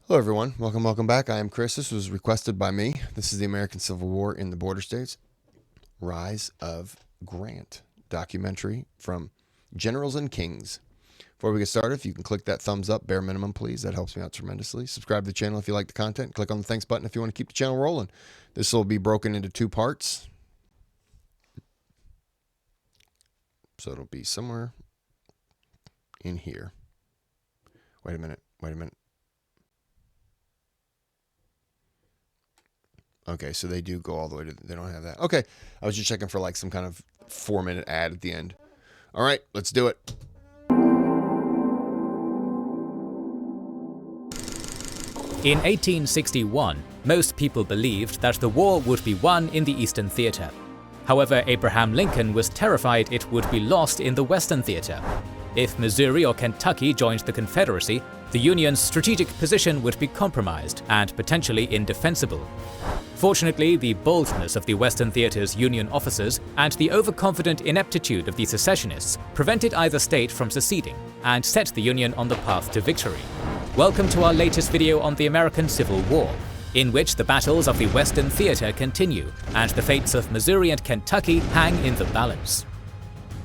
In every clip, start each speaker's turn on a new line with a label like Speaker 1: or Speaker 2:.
Speaker 1: Hello everyone, welcome back. I am Kris. This was requested by me. This is the American Civil War in the Border States. Rise of Grant documentary from Generals and Kings. Before we get started, if you can click that thumbs up, bare minimum please, that helps me out tremendously. Subscribe to the channel if you like the content. Click on the thanks button if you want to keep the channel rolling. This will be broken into two parts. So it'll be somewhere in here. Wait a minute. Okay, so they do go all the way to, they don't have that. Okay, I was just checking for like some kind of 4-minute ad at the end. All right, let's do it.
Speaker 2: In 1861, most people believed that the war would be won in the Eastern Theater. However, Abraham Lincoln was terrified it would be lost in the Western Theater. If Missouri or Kentucky joined the Confederacy, the Union's strategic position would be compromised and potentially indefensible. Fortunately, the boldness of the Western Theater's Union officers and the overconfident ineptitude of the secessionists prevented either state from seceding and set the Union on the path to victory. Welcome to our latest video on the American Civil War, in which the battles of the Western Theater continue and the fates of Missouri and Kentucky hang in the balance.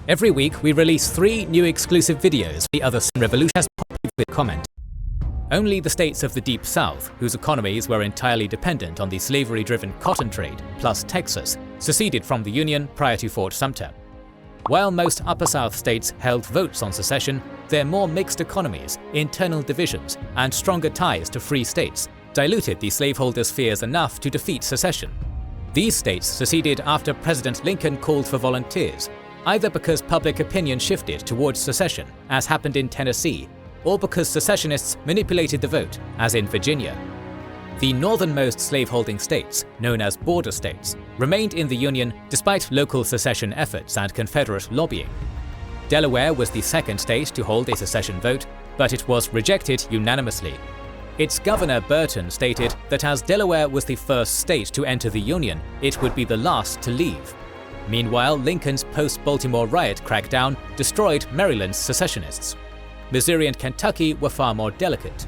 Speaker 2: Every week we release 3 new exclusive videos. The other revolution has popular comment. Only the states of the Deep South, whose economies were entirely dependent on the slavery-driven cotton trade, plus Texas, seceded from the Union prior to Fort Sumter. While most Upper South states held votes on secession, their more mixed economies, internal divisions, and stronger ties to free states diluted the slaveholders' fears enough to defeat secession. These states seceded after President Lincoln called for volunteers, either because public opinion shifted towards secession, as happened in Tennessee, or because secessionists manipulated the vote, as in Virginia. The northernmost slaveholding states, known as border states, remained in the Union despite local secession efforts and Confederate lobbying. Delaware was the second state to hold a secession vote, but it was rejected unanimously. Its governor Burton stated that as Delaware was the first state to enter the Union, it would be the last to leave. Meanwhile, Lincoln's post-Baltimore riot crackdown destroyed Maryland's secessionists. Missouri and Kentucky were far more delicate.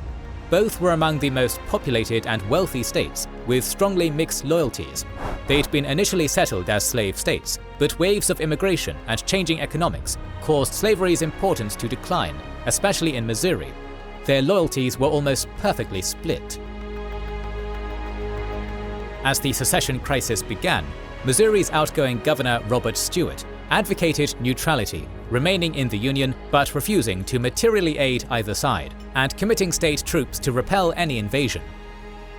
Speaker 2: Both were among the most populated and wealthy states, with strongly mixed loyalties. They'd been initially settled as slave states, but waves of immigration and changing economics caused slavery's importance to decline, especially in Missouri. Their loyalties were almost perfectly split. As the secession crisis began, Missouri's outgoing governor Robert Stewart advocated neutrality, remaining in the Union but refusing to materially aid either side, and committing state troops to repel any invasion.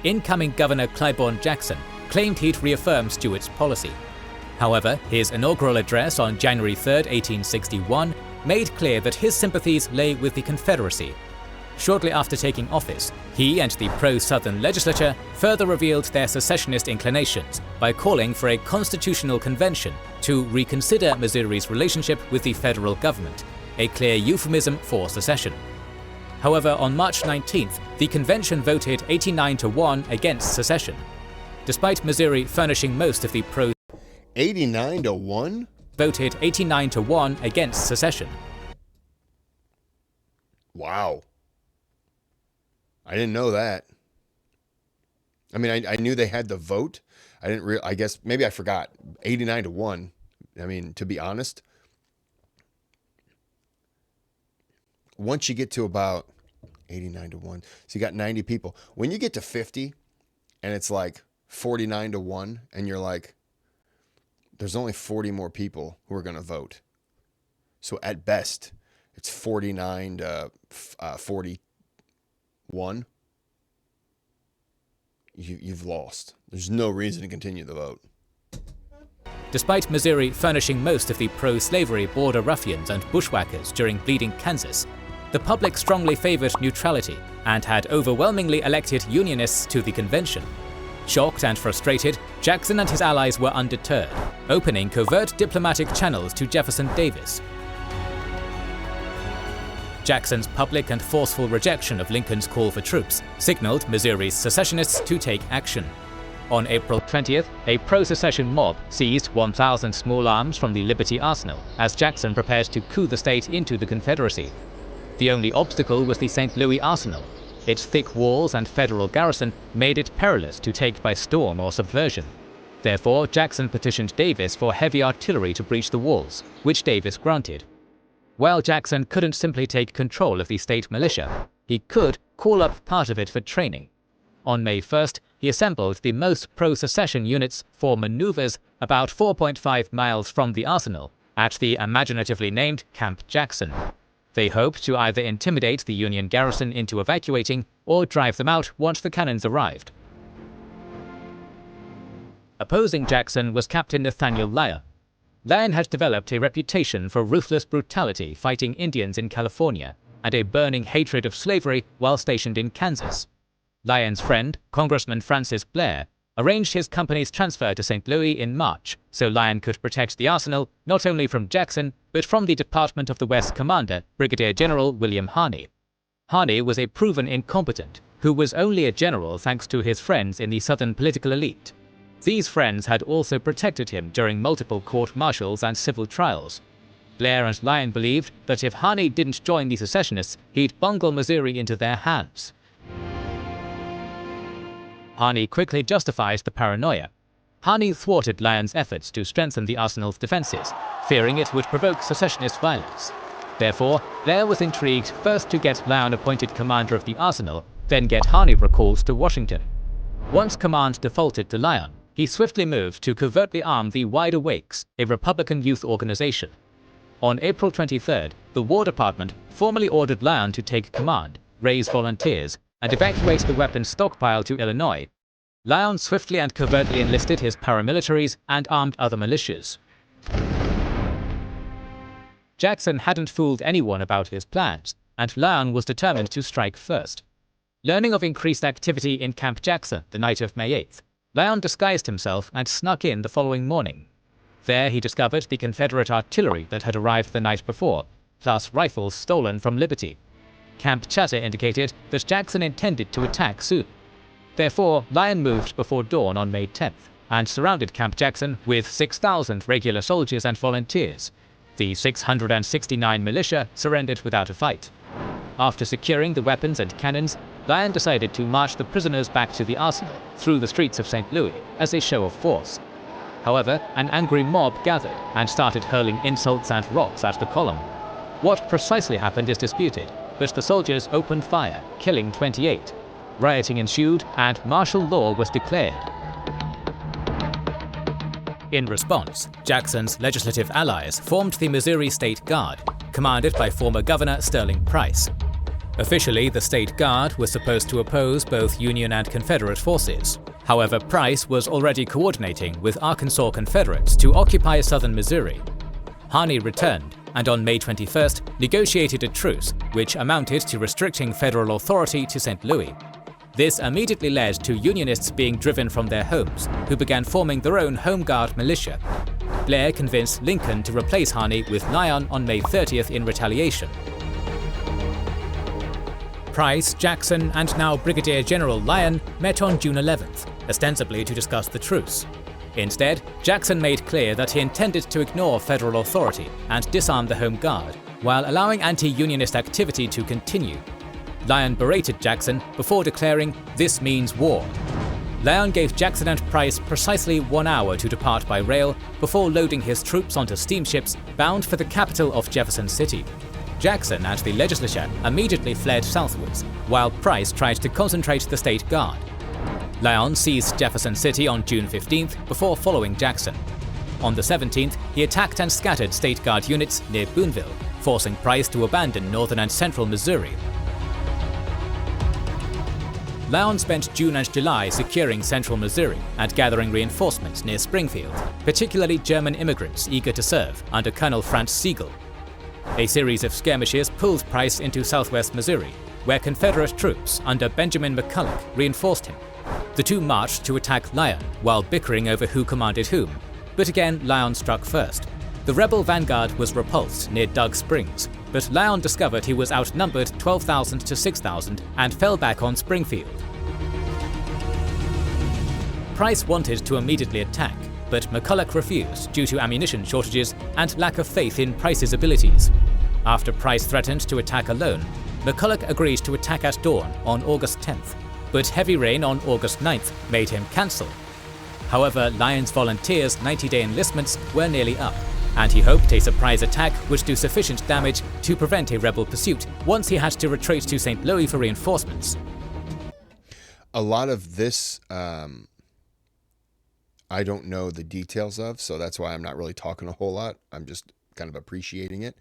Speaker 2: Incoming Governor Claiborne Jackson claimed he'd reaffirm Stewart's policy. However, his inaugural address on January 3, 1861, made clear that his sympathies lay with the Confederacy. Shortly after taking office, he and the pro-Southern legislature further revealed their secessionist inclinations by calling for a constitutional convention to reconsider Missouri's relationship with the federal government, a clear euphemism for secession. However, on March 19th, the convention voted 89-1 against secession. Despite Missouri furnishing most of the
Speaker 1: 89-1?
Speaker 2: Voted 89-1 against secession.
Speaker 1: Wow. I didn't know that. I mean, I knew they had the vote. I guess maybe I forgot. 89-1. I mean, to be honest, once you get to about 89-1, so you got 90 people. When you get to 50 and it's like 49-1 and you're like, there's only 40 more people who are going to vote. So at best, it's 49 to 41. You've lost. There's no reason to continue the vote.
Speaker 2: Despite Missouri furnishing most of the pro-slavery border ruffians and bushwhackers during Bleeding Kansas, the public strongly favored neutrality and had overwhelmingly elected Unionists to the convention. Shocked and frustrated, Jackson and his allies were undeterred, opening covert diplomatic channels to Jefferson Davis. Jackson's public and forceful rejection of Lincoln's call for troops signaled Missouri's secessionists to take action. On April 20th, a pro-secession mob seized 1,000 small arms from the Liberty Arsenal as Jackson prepared to coup the state into the Confederacy. The only obstacle was the St. Louis Arsenal. Its thick walls and federal garrison made it perilous to take by storm or subversion. Therefore, Jackson petitioned Davis for heavy artillery to breach the walls, which Davis granted. While Jackson couldn't simply take control of the state militia, he could call up part of it for training. On May 1st, he assembled the most pro-secession units for maneuvers about 4.5 miles from the arsenal, at the imaginatively named Camp Jackson. They hoped to either intimidate the Union garrison into evacuating or drive them out once the cannons arrived. Opposing Jackson was Captain Nathaniel Lyon. Lyon had developed a reputation for ruthless brutality fighting Indians in California and a burning hatred of slavery while stationed in Kansas. Lyon's friend, Congressman Francis Blair, arranged his company's transfer to St. Louis in March so Lyon could protect the arsenal not only from Jackson but from the Department of the West commander, Brigadier General William Harney. Harney was a proven incompetent who was only a general thanks to his friends in the Southern political elite. These friends had also protected him during multiple court-martials and civil trials. Blair and Lyon believed that if Harney didn't join the secessionists, he'd bungle Missouri into their hands. Harney quickly justified the paranoia. Harney thwarted Lyon's efforts to strengthen the arsenal's defenses, fearing it would provoke secessionist violence. Therefore, Blair was intrigued first to get Lyon appointed commander of the arsenal, then get Harney recalled to Washington. Once command defaulted to Lyon, he swiftly moved to covertly arm the Wide Awakes, a Republican youth organization. On April 23rd, the War Department formally ordered Lyon to take command, raise volunteers, and evacuate the weapons stockpile to Illinois. Lyon swiftly and covertly enlisted his paramilitaries and armed other militias. Jackson hadn't fooled anyone about his plans, and Lyon was determined to strike first. Learning of increased activity in Camp Jackson the night of May 8th, Lyon disguised himself and snuck in the following morning. There he discovered the Confederate artillery that had arrived the night before, plus rifles stolen from Liberty. Camp chatter indicated that Jackson intended to attack soon. Therefore, Lyon moved before dawn on May 10th and surrounded Camp Jackson with 6,000 regular soldiers and volunteers. The 669 militia surrendered without a fight. After securing the weapons and cannons, Lyon decided to march the prisoners back to the arsenal through the streets of St. Louis as a show of force. However, an angry mob gathered and started hurling insults and rocks at the column. What precisely happened is disputed, but the soldiers opened fire, killing 28. Rioting ensued, and martial law was declared. In response, Jackson's legislative allies formed the Missouri State Guard, commanded by former Governor Sterling Price. Officially, the State Guard was supposed to oppose both Union and Confederate forces. However, Price was already coordinating with Arkansas Confederates to occupy southern Missouri. Harney returned, and on May 21st negotiated a truce which amounted to restricting federal authority to St. Louis. This immediately led to Unionists being driven from their homes, who began forming their own Home Guard militia. Blair convinced Lincoln to replace Harney with Lyon on May 30th in retaliation. Price, Jackson, and now Brigadier General Lyon met on June 11th, ostensibly to discuss the truce. Instead, Jackson made clear that he intended to ignore federal authority and disarm the Home Guard, while allowing anti-Unionist activity to continue. Lyon berated Jackson before declaring, "This means war." Lyon gave Jackson and Price precisely 1 hour to depart by rail before loading his troops onto steamships bound for the capital of Jefferson City. Jackson and the legislature immediately fled southwards, while Price tried to concentrate the State Guard. Lyon seized Jefferson City on June 15th before following Jackson. On the 17th, he attacked and scattered State Guard units near Boonville, forcing Price to abandon northern and central Missouri. Lyon spent June and July securing central Missouri and gathering reinforcements near Springfield, particularly German immigrants eager to serve under Colonel Franz Sigel. A series of skirmishes pulled Price into southwest Missouri, where Confederate troops under Benjamin McCulloch reinforced him. The two marched to attack Lyon while bickering over who commanded whom, but again Lyon struck first. The rebel vanguard was repulsed near Doug Springs, but Lyon discovered he was outnumbered 12,000 to 6,000 and fell back on Springfield. Price wanted to immediately attack, but McCulloch refused due to ammunition shortages and lack of faith in Price's abilities. After Price threatened to attack alone, McCulloch agreed to attack at dawn on August 10th, but heavy rain on August 9th made him cancel. However, Lyon's volunteers' 90-day enlistments were nearly up, and he hoped a surprise attack would do sufficient damage to prevent a rebel pursuit once he had to retreat to St. Louis for reinforcements.
Speaker 1: A lot of this I don't know the details of, so that's why I'm not really talking a whole lot. I'm just kind of appreciating it.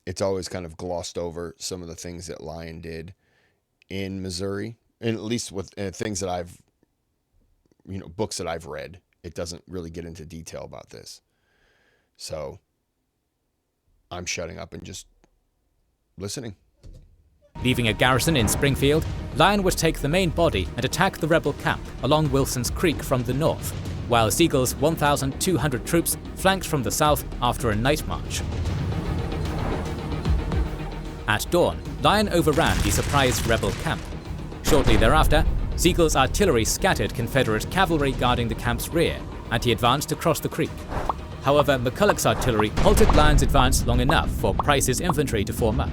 Speaker 1: It's always kind of glossed over some of the things that Lyon did in Missouri, and at least with things that I've, books that I've read. It doesn't really get into detail about this. So I'm shutting up and just listening.
Speaker 2: Leaving a garrison in Springfield, Lyon would take the main body and attack the rebel camp along Wilson's Creek from the north, while Sigel's 1,200 troops flanked from the south after a night march. At dawn, Lyon overran the surprised rebel camp. Shortly thereafter, Sigel's artillery scattered Confederate cavalry guarding the camp's rear, and he advanced across the creek. However, McCulloch's artillery halted Lyon's advance long enough for Price's infantry to form up.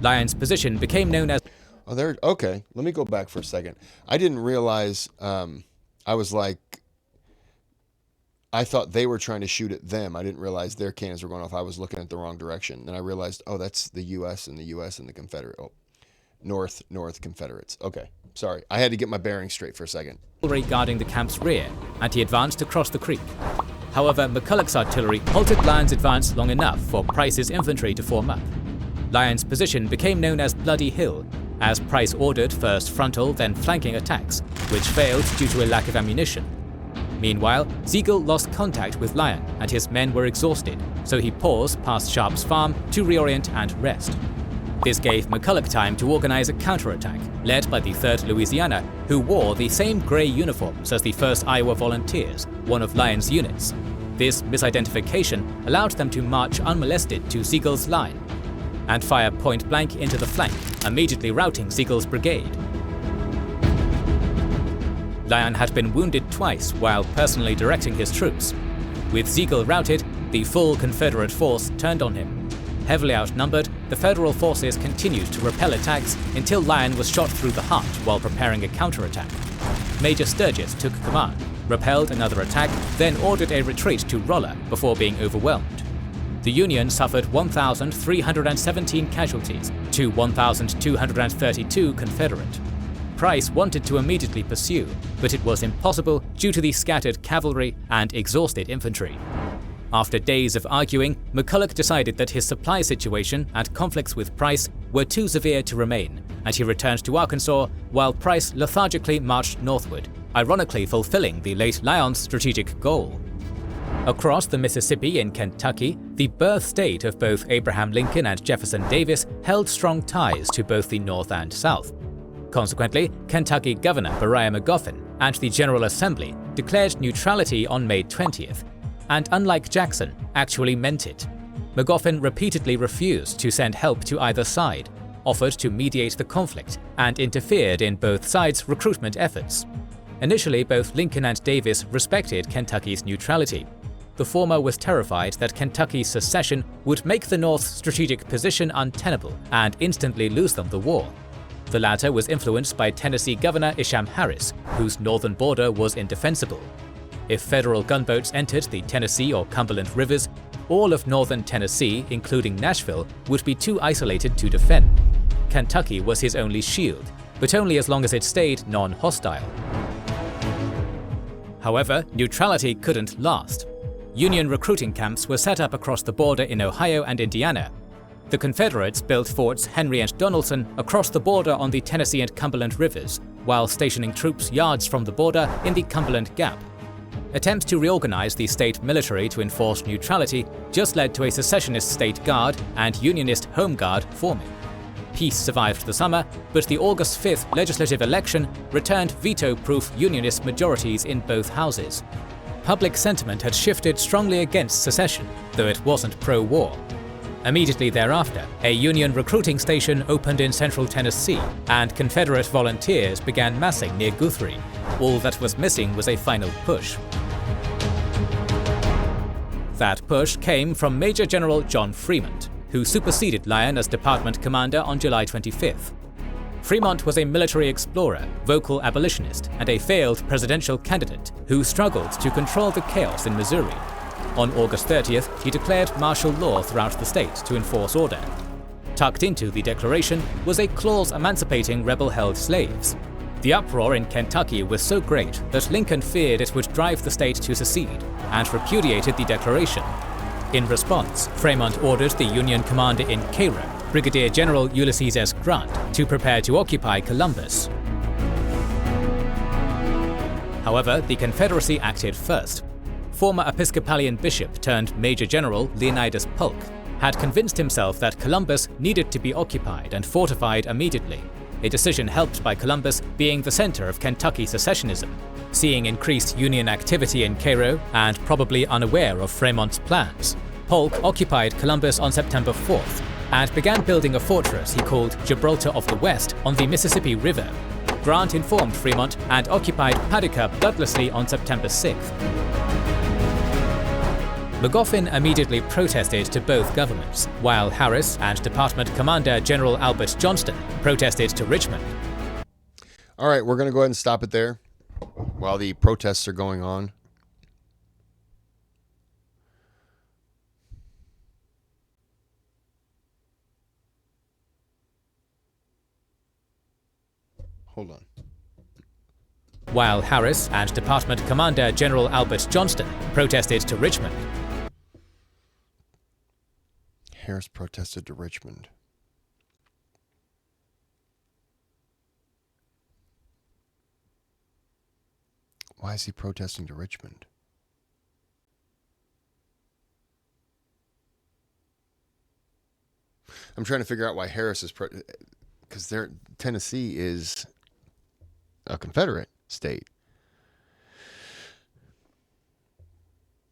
Speaker 2: Lyon's position became known as...
Speaker 1: Okay, let me go back for a second. I didn't realize, I thought they were trying to shoot at them. I didn't realize their cannons were going off. I was looking at the wrong direction. Then I realized, that's the U.S. and the Confederate. North Confederates. Okay, sorry. I had to get my bearings straight for a second.
Speaker 2: Guarding the camp's rear, and he advanced across the creek. However, McCulloch's artillery halted Lyon's advance long enough for Price's infantry to form up. Lyon's position became known as Bloody Hill, as Price ordered first frontal then flanking attacks, which failed due to a lack of ammunition. Meanwhile, Sigel lost contact with Lyon and his men were exhausted, so he paused past Sharp's farm to reorient and rest. This gave McCulloch time to organize a counterattack, led by the 3rd Louisiana, who wore the same grey uniforms as the 1st Iowa Volunteers, one of Lyon's units. This misidentification allowed them to march unmolested to Sigel's line and fire point-blank into the flank, immediately routing Sigel's brigade. Lyon had been wounded twice while personally directing his troops. With Sigel routed, the full Confederate force turned on him. Heavily outnumbered, the Federal forces continued to repel attacks until Lyon was shot through the heart while preparing a counterattack. Major Sturgis took command, repelled another attack, then ordered a retreat to Rolla before being overwhelmed. The Union suffered 1,317 casualties to 1,232 Confederate. Price wanted to immediately pursue, but it was impossible due to the scattered cavalry and exhausted infantry. After days of arguing, McCulloch decided that his supply situation and conflicts with Price were too severe to remain, and he returned to Arkansas while Price lethargically marched northward, ironically fulfilling the late Lyon's strategic goal. Across the Mississippi in Kentucky, the birth state of both Abraham Lincoln and Jefferson Davis held strong ties to both the North and South. Consequently, Kentucky Governor Beriah Magoffin and the General Assembly declared neutrality on May 20th, and unlike Jackson, actually meant it. Magoffin repeatedly refused to send help to either side, offered to mediate the conflict, and interfered in both sides' recruitment efforts. Initially, both Lincoln and Davis respected Kentucky's neutrality. The former was terrified that Kentucky's secession would make the North's strategic position untenable and instantly lose them the war. The latter was influenced by Tennessee Governor Isham Harris, whose northern border was indefensible. If Federal gunboats entered the Tennessee or Cumberland rivers, all of northern Tennessee, including Nashville, would be too isolated to defend. Kentucky was his only shield, but only as long as it stayed non-hostile. However, neutrality couldn't last. Union recruiting camps were set up across the border in Ohio and Indiana. The Confederates built forts Henry and Donelson across the border on the Tennessee and Cumberland rivers, while stationing troops yards from the border in the Cumberland Gap. Attempts to reorganize the state military to enforce neutrality just led to a secessionist state guard and Unionist home guard forming. Peace survived the summer, but the August 5th legislative election returned veto-proof Unionist majorities in both houses. Public sentiment had shifted strongly against secession, though it wasn't pro-war. Immediately thereafter, a Union recruiting station opened in central Tennessee, and Confederate volunteers began massing near Guthrie. All that was missing was a final push. That push came from Major General John Fremont, who superseded Lyon as department commander on July 25th. Fremont was a military explorer, vocal abolitionist, and a failed presidential candidate who struggled to control the chaos in Missouri. On August 30th, he declared martial law throughout the state to enforce order. Tucked into the declaration was a clause emancipating rebel-held slaves. The uproar in Kentucky was so great that Lincoln feared it would drive the state to secede and repudiated the declaration. In response, Fremont ordered the Union commander in Cairo, Brigadier General Ulysses S. Grant, to prepare to occupy Columbus. However, the Confederacy acted first. Former Episcopalian bishop turned Major General Leonidas Polk had convinced himself that Columbus needed to be occupied and fortified immediately, a decision helped by Columbus being the center of Kentucky secessionism. Seeing increased Union activity in Cairo and probably unaware of Fremont's plans, Polk occupied Columbus on September 4th and began building a fortress he called Gibraltar of the West on the Mississippi River. Grant informed Fremont and occupied Paducah bloodlessly on September 6th. Magoffin immediately protested to both governments, while Harris and Department Commander General Albert Johnston protested to Richmond.
Speaker 1: All right, we're going to go ahead and stop it there while the protests are going on. Hold on.
Speaker 2: While Harris and Department Commander General Albert Johnston protested to Richmond.
Speaker 1: Harris protested to Richmond. Why is he protesting to Richmond? I'm trying to figure out why Harris is because Tennessee is a Confederate state.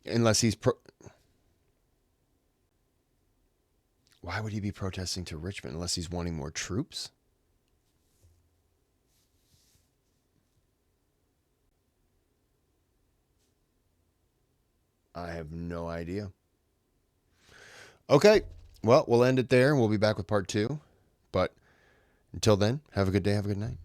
Speaker 1: Unless he's why would he be protesting to Richmond unless he's wanting more troops? I have no idea. Okay, well, we'll end it there. We'll be back with part 2. But until then, have a good day, have a good night.